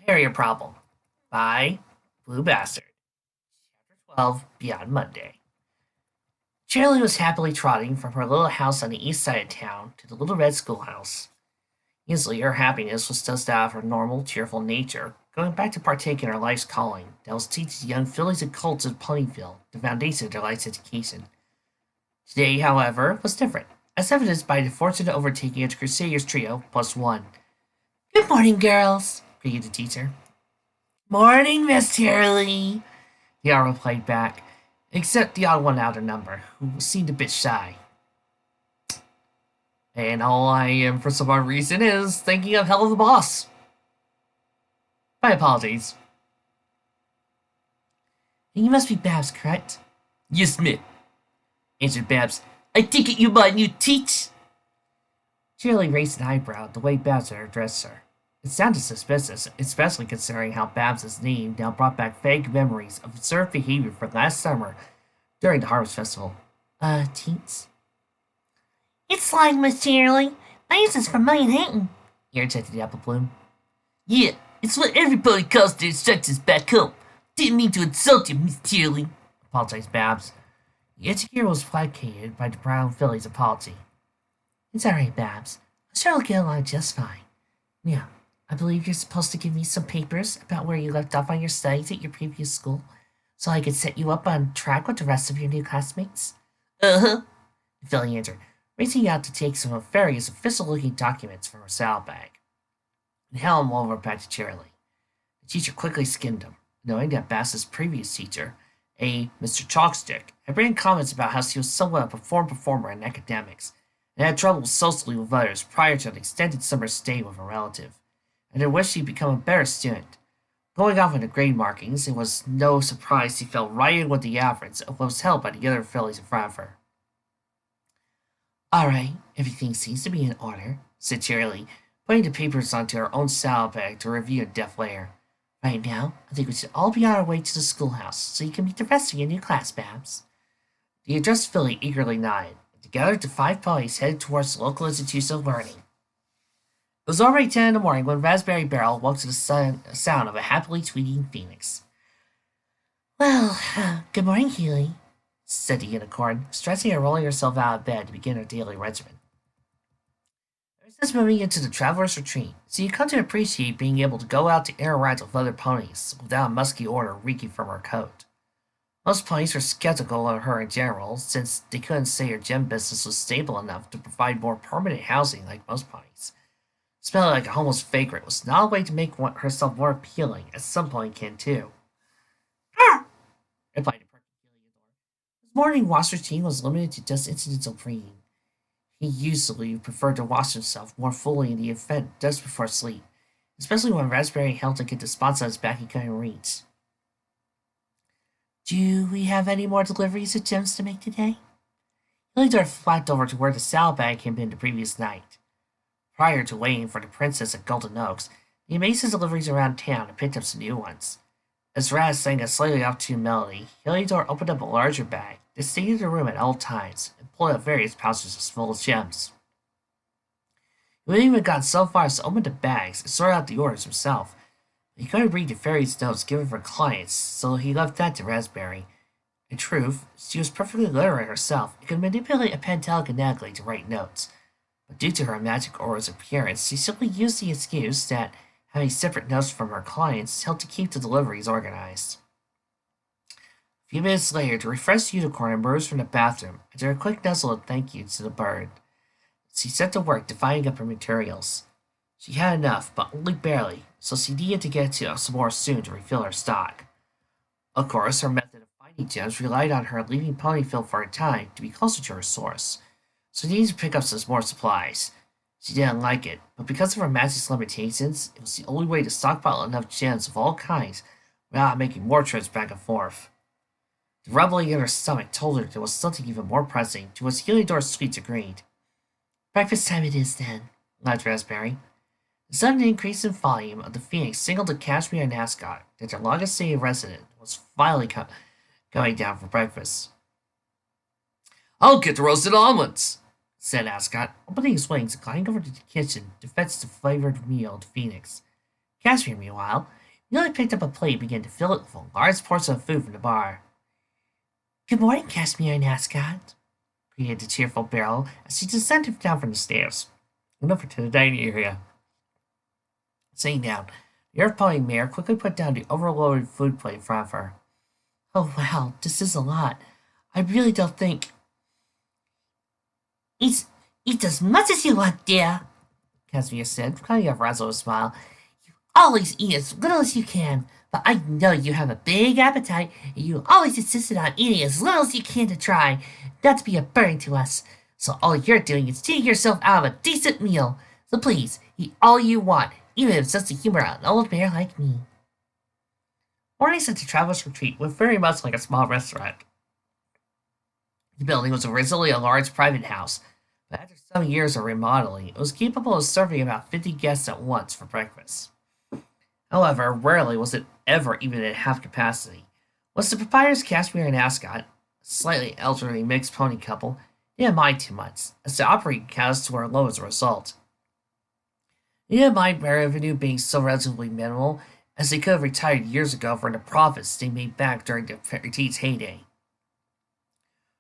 Hairier Problem by Blue Bastard. Chapter 12 Beyond Monday. Shirley was happily trotting from her little house on the east side of town to the little red schoolhouse. Easily, her happiness was just out of her normal, cheerful nature, going back to partake in her life's calling that was teaching the young fillies and colts of Ponyville the foundation of their life's education. Today, however, was different, as evidenced by the fortunate overtaking of the Crusaders trio plus one. "Good morning, girls," greeted the teacher. "Morning, Miss Shirley," the owl replied back, except the odd one out of number, who seemed a bit shy. "And all I am, for some odd reason, is thinking of Hell of the Boss. My apologies." "You must be Babs, correct?" "Yes, miss," answered Babs. "I think it you my new teach." Shirley raised an eyebrow at the way Babs had addressed her. It sounded suspicious, especially considering how Babs's name now brought back vague memories of observed behavior from last summer during the Harvest Festival. Teats? "It's like Miss Shirley. My is from Manhattan," irritated the Apple Bloom. "Yeah, it's what everybody calls their instructors back home. Didn't mean to insult you, Miss Shirley," apologized Babs. The educator was placated by the brown filly's apology. "It's all right, Babs. I'm sure I'll get along just fine. Now, I believe you're supposed to give me some papers about where you left off on your studies at your previous school, so I could set you up on track with the rest of your new classmates." "Uh-huh," the filly answered, reaching out to take some various official-looking documents from her saddlebag, and held them over back to Shirley. The teacher quickly skimmed them, knowing that Bass's previous teacher, a Mr. Chalkstick, had written comments about how she was somewhat of a performer in academics, and had trouble socially with others prior to an extended summer stay with a relative, and had wished she'd become a better student. Going off on the grade markings, it was no surprise she fell right in with the average of what was held by the other fillies in front of her. "All right, everything seems to be in order," said Shirley, putting the papers onto her own saddlebag to review in deft layer. "Right now, I think we should all be on our way to the schoolhouse, so you can meet the rest of your new class, Babs." The addressed filly eagerly nodded, and together the 5 ponies headed towards the local institution of learning. It was already 10 in the morning when Raspberry Barrel woke to the sound of a happily tweeting phoenix. "Well, good morning, Healy," said the unicorn, stretching and rolling herself out of bed to begin her daily regimen. "Ever since moving into the Traveler's Retreat, so you come to appreciate being able to go out to interact with other ponies without a musky odor reeking from her coat. Most ponies were skeptical of her in general, since they couldn't say her gem business was stable enough to provide more permanent housing like most ponies. Smelling like a homeless vagrant was not a way to make herself more appealing, as some pony can too. "Ah!" replied the perky Heliodor. His morning wash routine was limited to just incidental preening. He usually preferred to wash himself more fully in the event just before sleep, especially when Raspberry helped to get the spots on his back he couldn't reach. "Do we have any more deliveries of gems to make today?" Heliodor flapped over to where the saddlebag had been the previous night. Prior to waiting for the princess at Golden Oaks, he made his deliveries around town and picked up some new ones. As Raz sang a slightly off-tune melody, Heliodor opened up a larger bag that stayed in the room at all times and pulled out various pouches full of gems. He would even gone so far as to open the bags and sort out the orders himself. He couldn't read the fairy's notes given for clients, so he left that to Raspberry. In truth, she was perfectly literate herself and could manipulate a pen telekinetically to write notes, but due to her magic aura's appearance, she simply used the excuse that having separate notes from her clients helped to keep the deliveries organized. A few minutes later, the refreshed unicorn emerged from the bathroom after a quick nuzzle of thank you to the bird. She set to work dividing up her materials. She had enough, but only barely, so she needed to get to some more soon to refill her stock. Of course, her method of finding gems relied on her leaving Ponyville for a time to be closer to her source, so she needed to pick up some more supplies. She didn't like it, but because of her magic's limitations, it was the only way to stockpile enough gems of all kinds without making more trips back and forth. The rumbling in her stomach told her there was something even more pressing, to which Heliodor's sweets agreed. "Breakfast time it is, then," laughed Raspberry. The sudden increase in volume of the phoenix signaled the Cashmere mascot that their longest city resident was finally going down for breakfast. "I'll get the roasted almonds," said Ascot, opening his wings and gliding over to the kitchen to fetch the flavored meal to Phoenix. Casimir, meanwhile, nearly picked up a plate and began to fill it with a large portion of food from the bar. Good morning, Casimir and Ascot, greeted the cheerful Beryl as she descended down from the stairs and over to the dining area. Sitting down, the Earth Pony Mare quickly put down the overloaded food plate in front of her. Oh, wow, this is a lot. I really don't think. Eat as much as you want, dear, Casimir said, kind of razzle with a smile. You always eat as little as you can, but I know you have a big appetite, and you always insisted on eating as little as you can to try, not to be a burden to us. So all you're doing is cheating yourself out of a decent meal. So please, eat all you want, even if it's just the humor of an old bear like me. Mornings at the Traveler's Retreat was very much like a small restaurant. The building was originally a large private house, but after some years of remodeling, it was capable of serving about 50 guests at once for breakfast. However, rarely was it ever even at half capacity. Once the proprietors Casimir and Ascot, a slightly elderly mixed pony couple, didn't mind too much, as the operating costs were low as a result. They didn't mind revenue being so relatively minimal, as they could have retired years ago for the profits they made back during the retreat's heyday.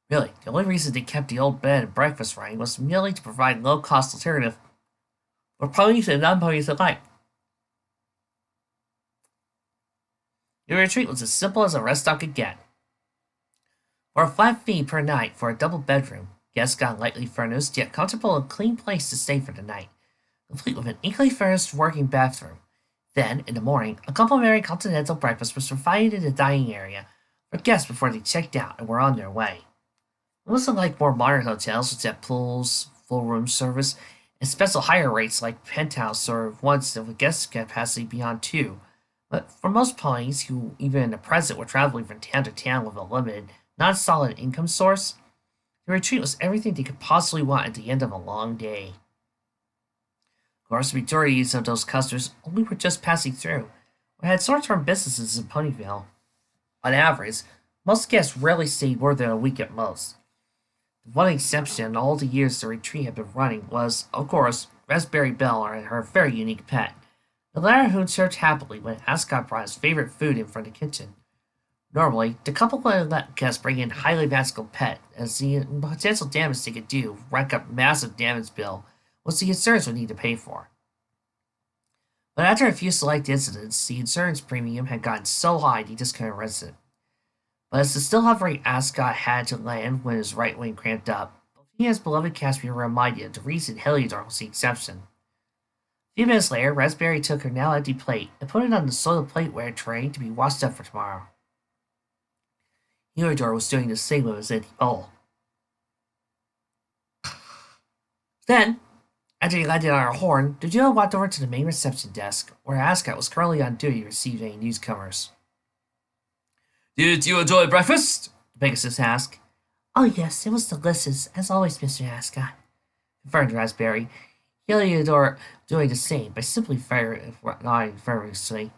Really, the only reason they kept the old bed and breakfast running was merely to provide low-cost alternative for ponies and non-ponies alike. The retreat was as simple as a rest stop could get. For a flat fee per night for a double bedroom, guests got a lightly furnished yet comfortable and clean place to stay for the night, complete with an equally furnished working bathroom. Then, in the morning, a complimentary continental breakfast was provided in the dining area for guests before they checked out and were on their way. It wasn't like more modern hotels which had pools, full room service, and special higher rates like penthouse or ones with guest capacity beyond 2. But for most ponies who, even in the present, were traveling from town to town with a limited, non-solid income source, the retreat was everything they could possibly want at the end of a long day. Of course, the majority of those customers only were just passing through, or had short-term businesses in Ponyville. On average, most guests rarely stayed more than a week at most. The one exception in all the years the retreat had been running was, of course, Raspberry Belle and her very unique pet, the latter who chirped happily when Ascot brought his favorite food in from the kitchen. Normally, the couple would let guests bring in a highly magical pet, as the potential damage they could do rack up massive damage bill, which the insurance would need to pay for. But after a few select incidents, the insurance premium had gotten so high they just couldn't resist it. But as the still hovering Ascot had to land when his right wing cramped up, he and his beloved Casimir were reminded the reason Hairier was the exception. A few minutes later, Raspberry took her now empty plate and put it on the soiled plateware tray to be washed up for tomorrow. Hairier was doing the same with his empty bowl. Then, after he landed on her horn, the duo walked over to the main reception desk, where Ascot was currently on duty to receive any newcomers. Did you enjoy breakfast? Pegasus asked. Oh yes, it was delicious, as always, Mr. Ascot, confirmed Raspberry. Hairier doing the same by simply nodding fervently.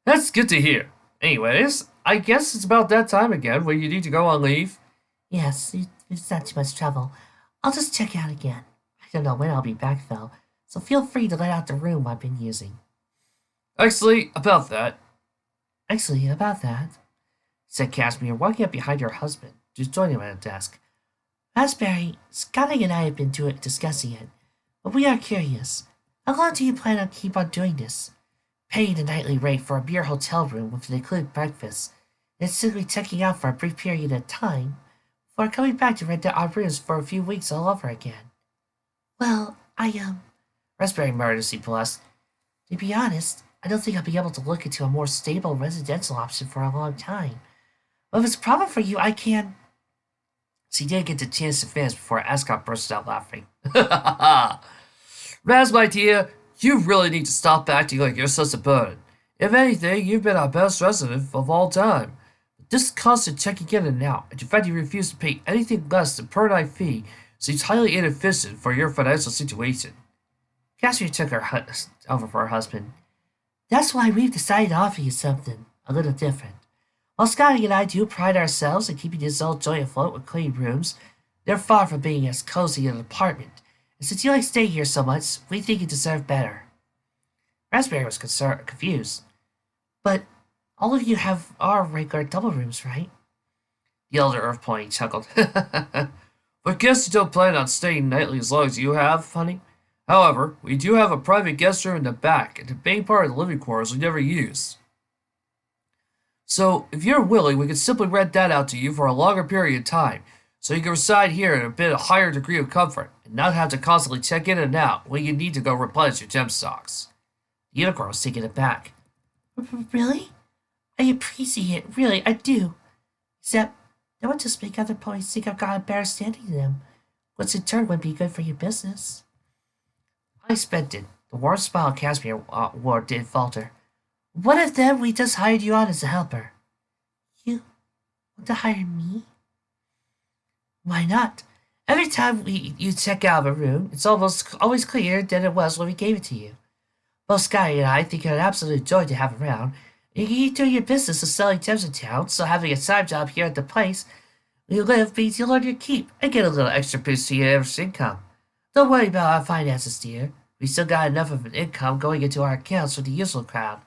That's good to hear. Anyways, I guess it's about that time again when you need to go on leave. Yes, it's not too much trouble. I'll just check out again. I don't know when I'll be back, though, so feel free to let out the room I've been using. Actually, about that, said Casimir, walking up behind her husband, just joining him at the desk. Raspberry, Scotty and I have been discussing it, but we are curious. How long do you plan on keep on doing this? Paying the nightly rate for a mere hotel room with an included breakfast, and simply checking out for a brief period of time, before coming back to rent out our rooms for a few weeks all over again. Well, Raspberry modestly blushed. To be honest, I don't think I'll be able to look into a more stable residential option for a long time. But if it's a problem for you, I can. She did get the chance to finish before Ascot burst out laughing. Raz, my dear, you really need to stop acting like you're such a burden. If anything, you've been our best resident of all time. But this constant checking in and out, and the fact you refuse to pay anything less than per night fee, seems highly inefficient for your financial situation. Casimir took her over for her husband. That's why we've decided to offer you something a little different. While Scotty and I do pride ourselves in keeping this old joint afloat with clean rooms, they're far from being as cozy as an apartment. And since you like staying here so much, we think you deserve better. Raspberry was confused. But all of you are regular double rooms, right? The elder Earth Pony chuckled. I guess you don't plan on staying nightly as long as you have, honey. However, we do have a private guest room in the back, and the main part of the living quarters we never use. So, if you're willing, we could simply rent that out to you for a longer period of time, so you can reside here in a bit higher degree of comfort, and not have to constantly check in and out when you need to go replenish your gem stocks. The unicorn was taken aback. Really? I appreciate it, really, I do. Except, that would just make other ponies think I've got a better standing than them, which in turn would be good for your business. I expected. The warm smile Casimir wore did falter. What if then we just hired you on as a helper? You want to hire me? Why not? Every time you check out of a room, it's almost always clearer than it was when we gave it to you. Both Sky and I think you're an absolute joy to have around. You keep doing your business of selling gems in town, so having a side job here at the place where you live means you'll earn your keep and get a little extra boost to your income. Don't worry about our finances, dear. We still got enough of an income going into our accounts for the usual crowd.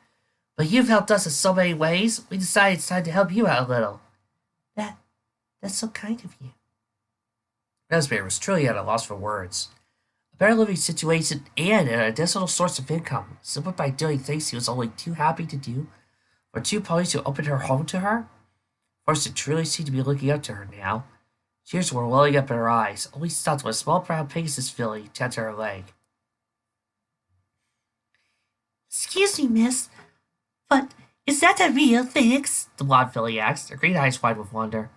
But you've helped us in so many ways, we decided it's time to help you out a little. That's so kind of you. Raspberry was truly at a loss for words. A better living situation and an additional source of income, simply by doing things he was only too happy to do, for two ponies who opened her home to her? Forced to truly seem to be looking up to her now. Tears were welling up in her eyes, only stopped when a small brown Pegasus filly tapped her leg. Excuse me, miss, but is that a real phoenix? The blonde filly asked, her green eyes wide with wonder.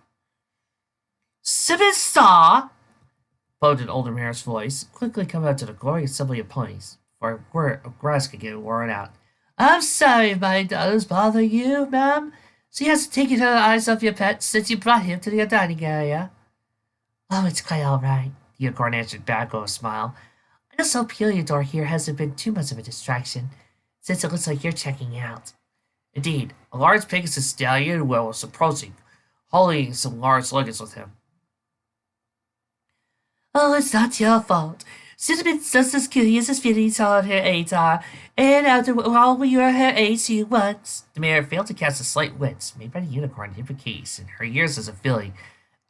Simmons saw, bowed an older mare's voice, quickly coming out to the glowing assembly of ponies, before a grass could get worn out. I'm sorry if my daughter's bothering you, ma'am. She hasn't taken her eyes off your pet since you brought him to the dining area. Oh, it's quite all right, the unicorn answered back with a smile. I just hope Heliodor here hasn't been too much of a distraction, since it looks like you're checking out. Indeed, a large Pegasus stallion was approaching, hauling some large luggage with him. Oh, it's not your fault. Cinnamon's just as curious as feelings on her aides are, and after all, we are her aides she wants. The mayor failed to cast a slight wince made by the unicorn in the case, and her years as a filly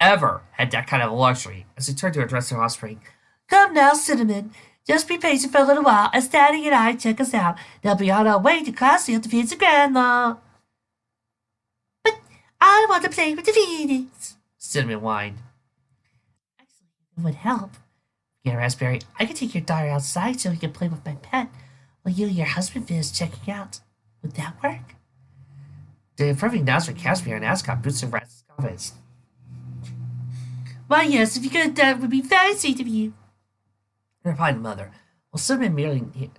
ever had that kind of luxury, as he turned to address her offspring. Come now, Cinnamon. Just be patient for a little while, as Daddy and I check us out. They'll be on our way to Castle to feed the grandma. But I want to play with the phoenix, Cinnamon whined. Actually, it would help. Yeah, Raspberry, I could take your daughter outside so we can play with my pet while you and your husband finish checking out. Would that work? The perfect announcement Casimir and Ascot boosted Rasp's confidence. Why, yes, if you could, that would be very sweet of you, replied the mother, while Cinnamon merely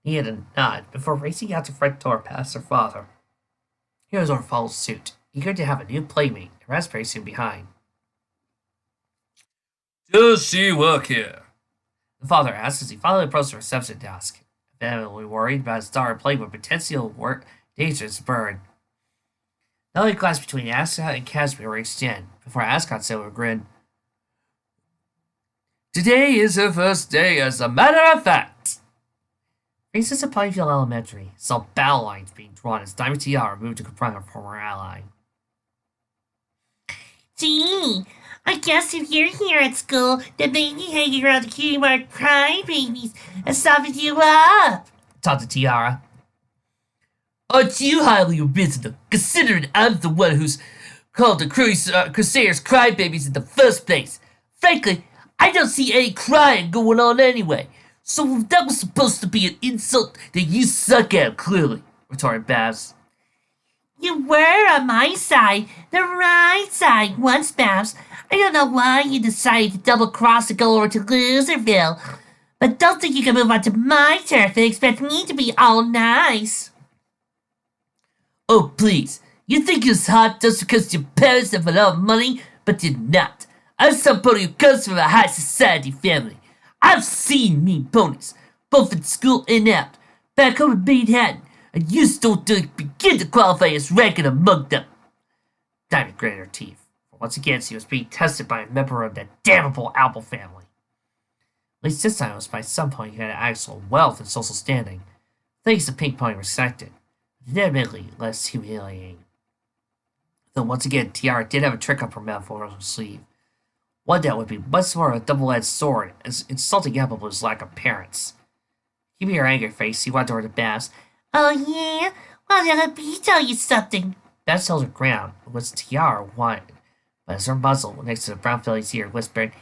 needed a nod before racing out the front door past her father. Heliodor followed suit, eager to have a new playmate, and Raspberry soon behind. Does she work here? The father asked as he finally approached the reception desk, evidently worried about his daughter playing with potential dangerous bird. The only glass between Ascot and Casimir were exchanged, before Ascot said with a grin, Today is her first day, as a matter of fact. Princess of Pineville Elementary saw battle lines being drawn as Diamond Tiara moved to confront her former ally. Gee, I guess if you're here at school, then maybe hanging around the cutie mark crybabies has softened you up, taunted Tiara. Aren't you highly original, considering I'm the one who's called the Crusaders crybabies in the first place? Frankly, I don't see any crying going on anyway, so that was supposed to be an insult that you suck at, clearly, retorted Babs. You were on my side, the right side, once, Babs. I don't know why you decided to double-cross and go over to Loserville, but don't think you can move on to my turf and expect me to be all nice. Oh, please. You think you're hot just because your parents have a lot of money, but you're not. I'm somebody who comes from a high society family. I've seen mean ponies, both in school and out, back home in Manhattan, and you still don't begin to qualify as ranking among them. Diamond gritted her teeth. Once again, she was being tested by a member of that damnable Apple family. At least this time it was by some point who had actual wealth and social standing. Thanks to Pink Pony resected, admittedly less humiliating. Though once again, Tiara did have a trick up her metaphorical sleeve. One that would be much more of a double-edged sword, as insulting Apple Blue's lack of parents. Keeping her angry face, he went over to Babs. Oh yeah? Well, let me tell you something. Babs held her ground, which Tiara wanted, but as her muzzle next to the brown filly's ear whispered,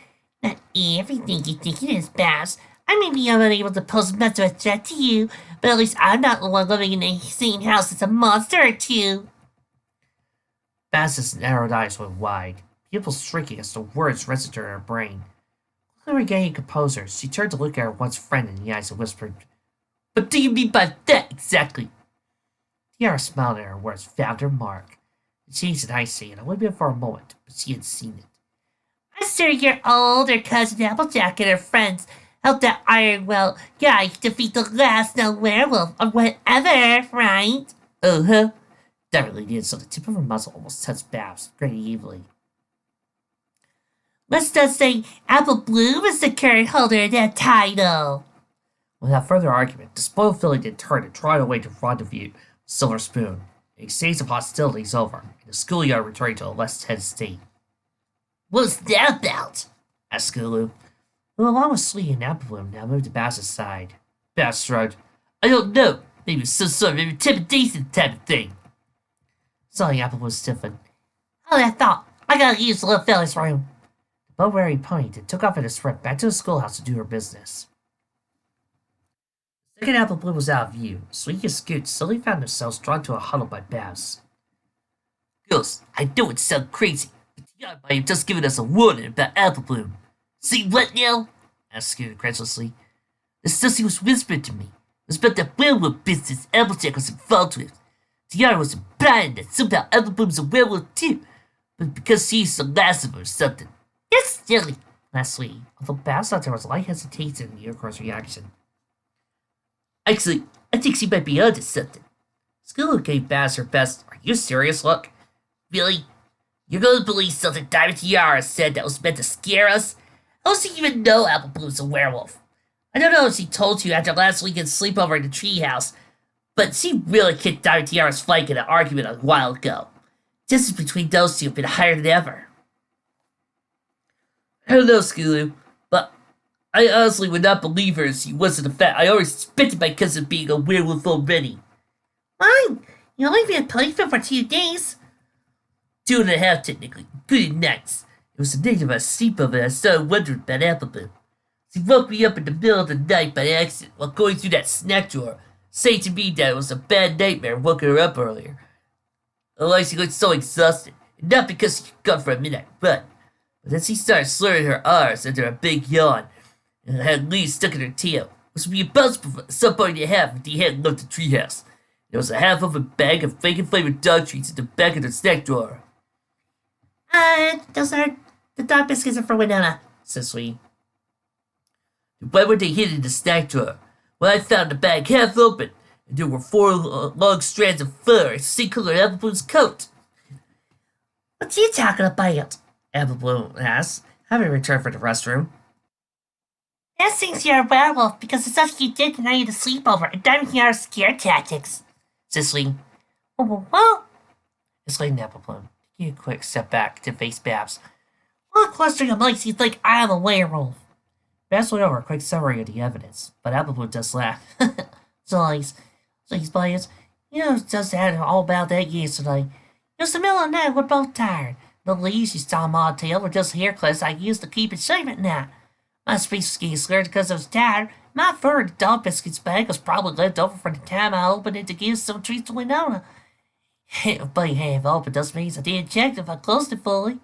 Not everything you think it is, Babs. I may be unable to pose much of a threat to you, but at least I'm not the one living in the same house as a monster or two. Babs's narrowed eyes went wide, pupils shrinking as the words registered in her brain. Quickly regaining composure, she turned to look at her once friend in the eyes and whispered, What do you mean by that, exactly? Tiara smiled at her words, found her mark. It changed in icing, and only been for a moment, but she had seen it. I'm sure your older cousin Applejack and her friends helped that Ironwell guy defeat the last known werewolf or whatever, right? Uh-huh. That really did, so the tip of her muzzle almost touched Babs, grinning evilly. Let's just say Apple Bloom is the current holder of that title. Without further argument, the spoiled filly did turn and trot away to rendezvous with Silver Spoon. The exchange of hostilities over, and the schoolyard returned to a less tense state. What's that about? Asked Skulu. Well, along with Slee and Apple Bloom now moved to Babs' side. Babs shrugged. I don't know. Maybe it's some sort of intimidation type of thing. Suddenly, Apple Bloom stiffened. Hold that thought. I gotta use the little fella's room. The bow-weary pony took off at a sprint back to the schoolhouse to do her business. The second Apple Bloom was out of view. Sweet and Scoot suddenly found themselves drawn to a huddle by Babs. Girls, I know it sounds crazy, but Tiara might have just given us a warning about Apple Bloom. See what now? Asked Scoot incredulously. The stuff was whispered to me. It was about that werewolf business Applejack was involved with. Tiara was implying that somehow Apple Bloom's a werewolf too, but because she's the last of her or something. That's silly, laughed Sweetie, although Babs thought there was light hesitation in the unicorn's reaction. Actually, I think she might be onto something. Skillo gave Babs her best, Are you serious look? Really? You're going to believe something Diamond Tiara said that was meant to scare us? How does she even know Apple Bloom's a werewolf? I don't know if she told you after last weekend's sleepover in the treehouse, but she really kicked Diamond Tiara's flank in an argument a while ago. Distance between those two have been higher than ever. I don't know, Skulu, but I honestly would not believe her if she wasn't a fact. I already suspected my cousin being a werewolf already. Fine. You only been playing for 2 days. 2.5 technically. Pretty nice. It was the night of my sleepover and I started wondering about Apple Bloom. She woke me up in the middle of the night by accident while going through that snack drawer, saying to me that it was a bad nightmare woken her up earlier. Otherwise she looked so exhausted, and not because she could go for a midnight run, but then she started slurring her R's under a big yawn, and had leaves stuck in her tail, which would be impossible for somebody to have if he hadn't left the treehouse. There was a half-open bag of bacon-flavored dog treats in the back of the snack drawer. Those are the dog biscuits are for Winona, said Sweetie. Why were they hidden in the snack drawer? Well, I found the bag half open, and there were 4 long strands of fur, same-colored Apple Bloom's coat. What are you talking about? Apple Bloom asked, having returned from the restroom. That thinks you're a werewolf because it's something you did the night of the sleepover and Diamond Tiara's scare tactics, said Sweetie. Whoa, exclaimed Apple Bloom, taking a quick step back to face Babs. What clustering of mice you think I am a werewolf? Babs went over a quick summary of the evidence, but Apple Bloom just laughed. So he's players. Just had all about that yesterday. It was the middle of the night, we're both tired. The leaves you saw my tail were just hair clips I used to keep it shaving at night. My speech was getting slurred because I was tired. My fur in the dog biscuits bag was probably left over from the time I opened it to give some treats to Winona. Being half open just means I didn't check if I closed it fully.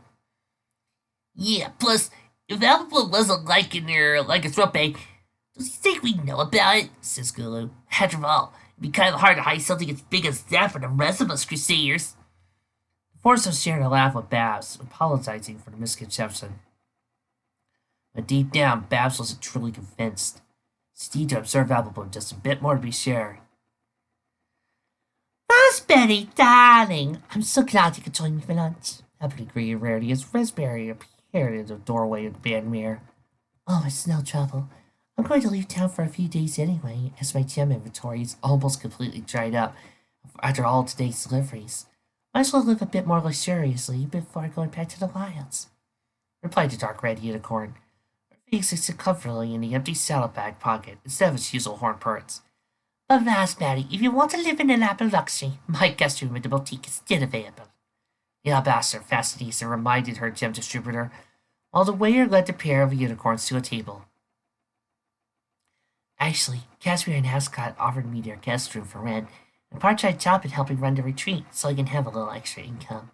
Yeah, plus, if Apple Bloom wasn't like a swamp bag, does he think we know about it? Says Gulu. After all, it'd be kind of hard to hide something as big as that from the rest of us Crusaders. The foursome shared a laugh with Babs, apologizing for the misconception. But deep down, Babs wasn't truly convinced. She needed to observe Apple Bloom just a bit more to be sure. Raspberry, darling! I'm so glad you could join me for lunch. Happily greeted Rarity as Raspberry appeared in the doorway of the band mirror. Oh, it's no trouble. I'm going to leave town for a few days anyway, as my gem inventory is almost completely dried up after all today's deliveries. Might as well live a bit more luxuriously before going back to the wilds, replied the dark red unicorn. Her face sit comfortably in the empty saddlebag pocket instead of its usual horn parts. But Raspberry, if you want to live in a lap of luxury, my guest room at the boutique is still available. The ambassador fashionista reminded her gem distributor, while the waiter led the pair of unicorns to a table. Actually, Casimir and Ascot offered me their guest room for rent, and part-time job in helping run the retreat, so I can have a little extra income.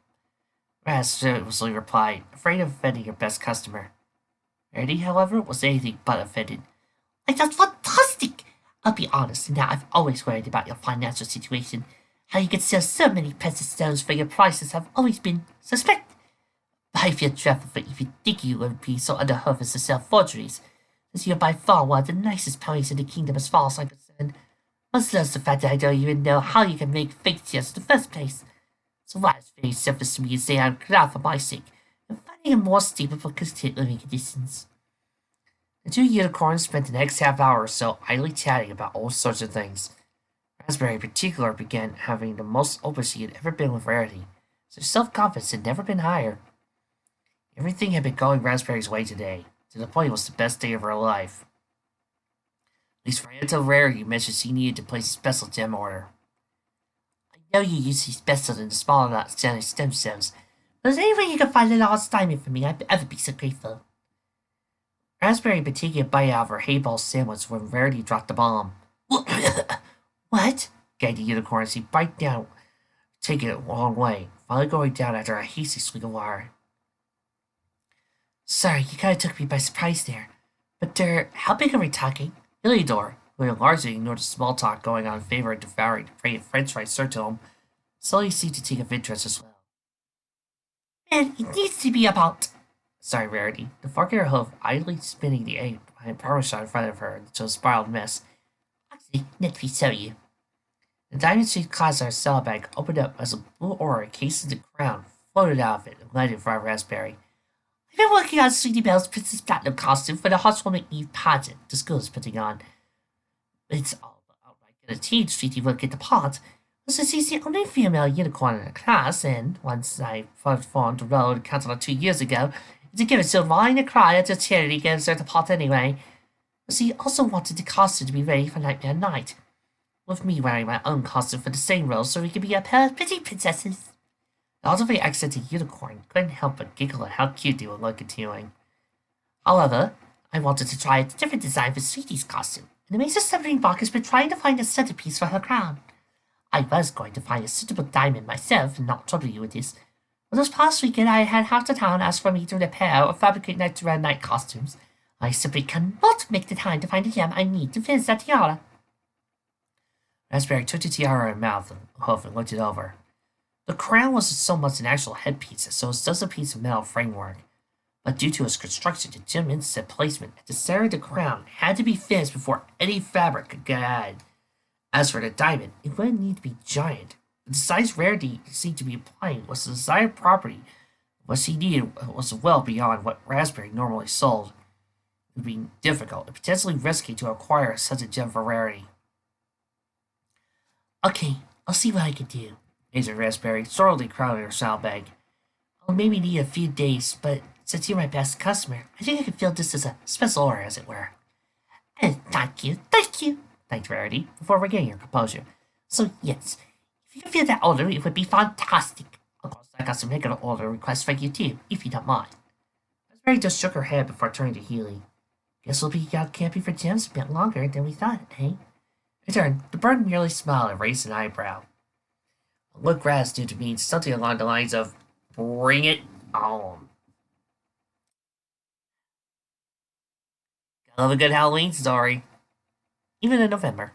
Raz nervously replied, afraid of offending her best customer. Eddie, however, was anything but offended. Like, that's fantastic! I'll be honest, now I've always worried about your financial situation. How you could sell so many precious stones for your prices have always been suspect. But I feel dreadful for even thinking you would be so underhoof as to sell forgeries, as you're by far one of the nicest ponies in the kingdom as far as I'm concerned. Much less the fact that I don't even know how you can make fake tears in the first place. So why is very selfish to me to say I'm glad for my sake, and finding a more stable for content living conditions. The two unicorns spent the next half hour or so idly chatting about all sorts of things. Raspberry in particular began having the most open she had ever been with Rarity, so her self-confidence had never been higher. Everything had been going Raspberry's way today, to the point it was the best day of her life. At least for until Rarity mentioned she needed to place a special gem order. I know you use these special in the smaller stem stones, but is there any way you can find a lost diamond for me? I'd ever be so grateful. Raspberry had been taking a bite out of her hayball sandwich when Rarity dropped the bomb. What? Gagged the unicorn as he bite down, taking it a long way, finally going down after a hasty swing of wire. Sorry, you kinda took me by surprise there. But how big are we talking? Heliodor, who had largely ignored the small talk going on in favor of devouring the prey of french fries served to him, slowly seemed to take a interest as well. Man, it needs to be about... Sorry, Rarity. The fork in her hoof, idly spinning the egg behind Parmesan in front of her into a spiraled mess. Actually, let me show you. The diamond-shaped clasp on her saddlebag opened up as a blue aura encased in the crown floated out of it and landed in front of Raspberry. I've been working on Sweetie Belle's Princess Platinum costume for the Housewarming Eve pageant the school is putting on. It's all outright guaranteed Sweetie will get the part, since she's the only female unicorn in the class, and once I formed the role and counted on 2 years ago, to give it to whine and cry until Charity gives her the part anyway. She also wanted the costume to be ready for Nightmare Night, with me wearing my own costume for the same role so we could be a pair of pretty princesses. The audibly accented unicorn couldn't help but giggle at how cute they would look continuing. However, I wanted to try a different design for Sweetie's costume, and the Mason Submarine Bark has been trying to find a centerpiece for her crown. I was going to find a suitable diamond myself and not trouble you with this, but this past weekend I had half the town ask for me to repair or fabricate night costumes. I simply cannot make the time to find the gem I need to finish that tiara. Raspberry took the tiara in her mouth and looked it over. The crown wasn't so much an actual headpiece as so just a piece of metal framework, but due to its construction, the gem inset placement at the center of the crown had to be finished before any fabric could get added. As for the diamond, it wouldn't need to be giant. The size Rarity seemed to be implying was the desired property. What she needed was well beyond what Raspberry normally sold. It would be difficult and potentially risky to acquire such a gem for Rarity. Okay, I'll see what I can do, answered Raspberry, sorely crowding her saddlebag. I'll maybe need a few days, but since you're my best customer, I think I can feel this as a special order, as it were. Thank you, thanked Rarity, before regaining her composure. So yes, if you can fill that order, it would be fantastic. Of course, I got some regular order requests for you too, if you don't mind. Raspberry just shook her head before turning to Healy. Guess we'll be out camping for gems a bit longer than we thought, eh? In turn, the bird merely smiled and raised an eyebrow. A look Raz did to mean something along the lines of, bring it on. I love a good Halloween story, even in November.